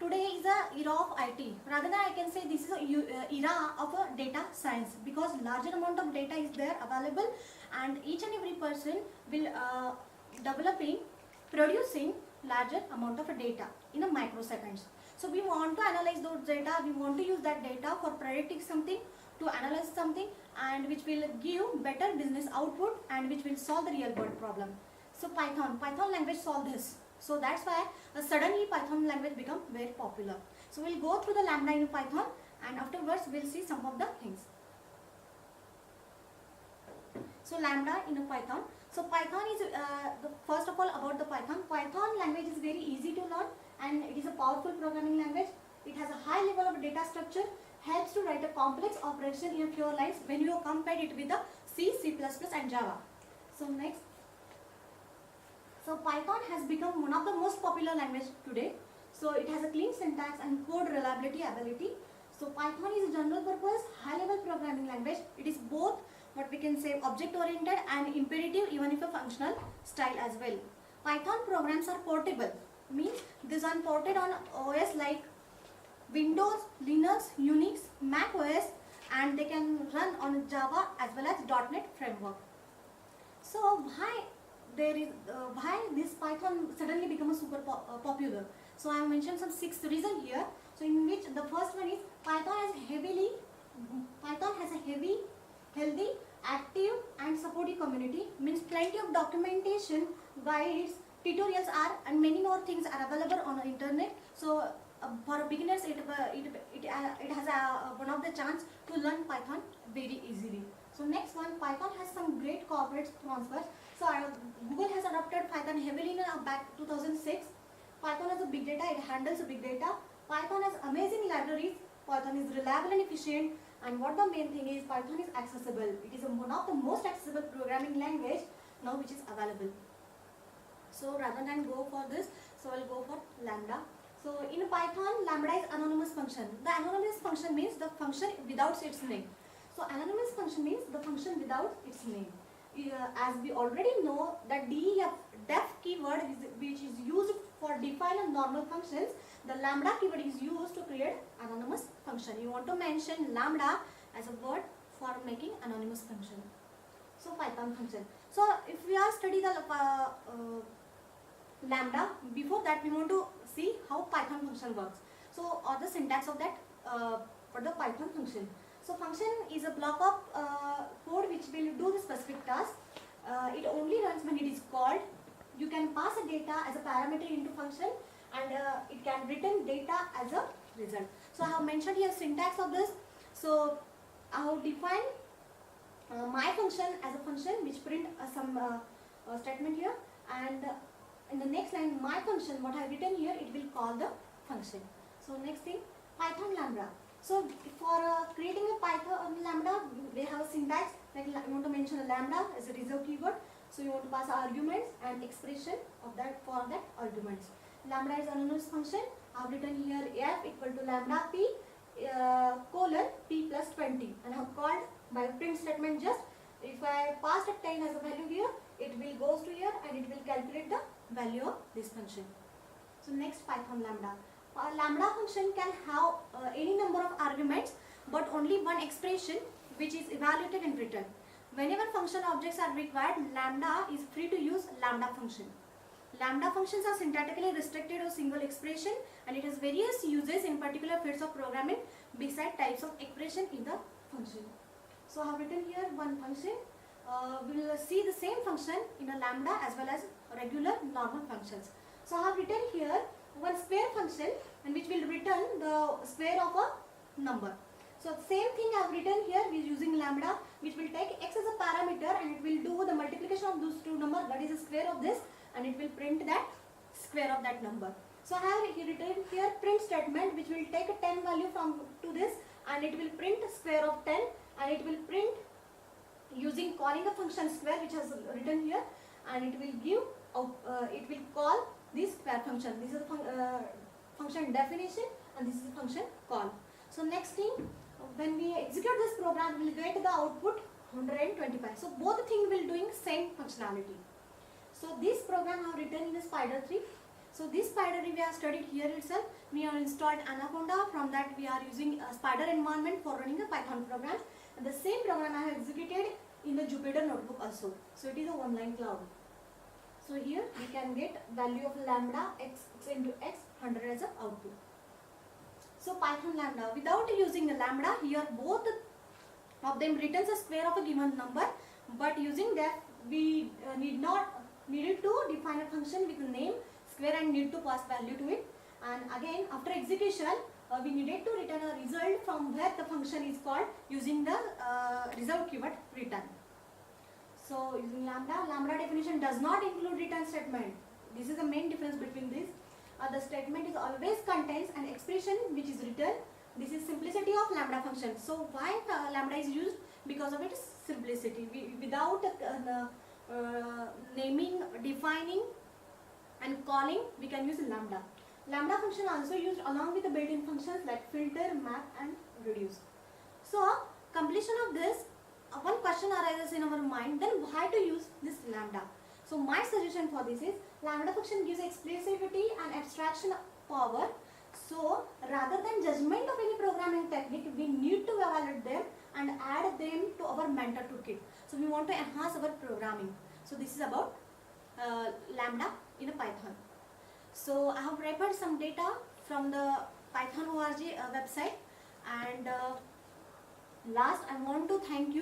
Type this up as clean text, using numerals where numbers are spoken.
today is a era of IT. Rather than I can say this is a era of a data science, because larger amount of data is there available, and each and every person will developing, producing larger amount of data in a microseconds. So we want to analyze those data, we want to use that data for predicting something, to analyze something, and which will give better business output and which will solve the real world problem. So Python language solve this. So that's why suddenly Python language become very popular. So we'll go through the Lambda in Python, and afterwards we'll see some of the things. So Lambda in a Python. So Python is first of all about the Python. Python language is very easy to learn, and it is a powerful programming language. It has a high level of data structure, helps to write a complex operation in a few lines when you compare it with the C, C++ and Java. So next. So Python has become one of the most popular language today. So it has a clean syntax and code reliability ability. So Python is a general purpose, high level programming language. It is both what we can say object oriented and imperative, even if a functional style as well. Python programs are portable, means these are ported on OS like Windows, Linux, Unix, Mac OS, and they can run on Java as well as .NET framework. So why this Python suddenly become super popular? So I have mentioned some 6 reasons here. So in which the first one is Python has a healthy, active and supportive community, means plenty of documentation, guides, tutorials are and many more things are available on the internet. So for beginners it has one of the chance to learn Python very easily. So next one, Python has some great corporate sponsors. So Google has adopted Python heavily in back 2006. Python has a big data, it handles a big data. Python has amazing libraries. Python is reliable and efficient. And what the main thing is, Python is accessible. It is one of the most accessible programming language now which is available. So rather than go for this, so I'll go for Lambda. So in Python, Lambda is anonymous function. The anonymous function means the function without its name. So anonymous function means the function without its name. As we already know that def keyword which is used for define normal functions, the Lambda keyword is used to create anonymous function. You want to mention Lambda as a word for making anonymous function. So Python function. So if we are studying the Lambda, before that we want to see how Python function works. So or the syntax of that for the Python function. So function is a block of code which will do the specific task. It only runs when it is called. You can pass a data as a parameter into function, and it can return data as a result. So I have mentioned here syntax of this. So I have defined my function as a function which print some statement here, and in the next line my function what I have written here, it will call the function. So next thing, Python Lambda. So for creating a Python Lambda, they have a syntax like you want to mention a Lambda as a reserved keyword. So you want to pass arguments and expression of that for that arguments. Lambda is anonymous function. I have written here f equal to lambda p colon p plus 20, and I have called by print statement just if I passed a 10 as a value here, it will goes to here and it will calculate the value of this function. So next, Python Lambda. Lambda function can have any number of arguments, but only one expression which is evaluated and written. Whenever function objects are required, Lambda is free to use Lambda function. Lambda functions are syntactically restricted to single expression, and it has various uses in particular fields of programming beside types of expression in the function. So I have written here one function. We will see the same function in a Lambda as well as regular normal functions. So I have written here one square function, and which will return the square of a number. So same thing I have written here with using Lambda, which will take x as a parameter and it will do the multiplication of those two numbers, that is the square of this, and it will print that square of that number. So I have written here print statement which will take a 10 value from to this, and it will print square of 10, and it will print using calling a function square which has written here, and it will give it will call this square function. This is the function definition, and this is the function call. So next thing, when we execute this program, we will get the output 125. So both things will doing same functionality. So this program I have written in the Spider 3. So this spider we have studied here itself. We have installed Anaconda. From that we are using a spider environment for running a Python program. And the same program I have executed in the Jupyter notebook also. So it is a one-line cloud. So here we can get value of lambda x into x 100 as an output. So Python lambda, without using the lambda, here both of them returns a square of a given number, but using that we needed to define a function with the name square and need to pass value to it. And again after execution we needed to return a result from where the function is called using the result keyword return. So using lambda definition does not include return statement. This is the main difference between this. The statement is always contains an expression which is written. This is simplicity of lambda function. So why lambda is used? Because of its simplicity. Without naming, defining and calling, we can use lambda. Lambda function also used along with the built-in functions like filter, map and reduce. So completion of this, one question arises in our mind, then why to use this lambda? So my suggestion for this is lambda function gives expressivity and abstraction power. So rather than judgment of any programming technique, we need to evaluate them and add them to our mentor toolkit. So we want to enhance our programming. So this is about lambda in a Python. So I have prepared some data from the Python.org website, and last I want to thank you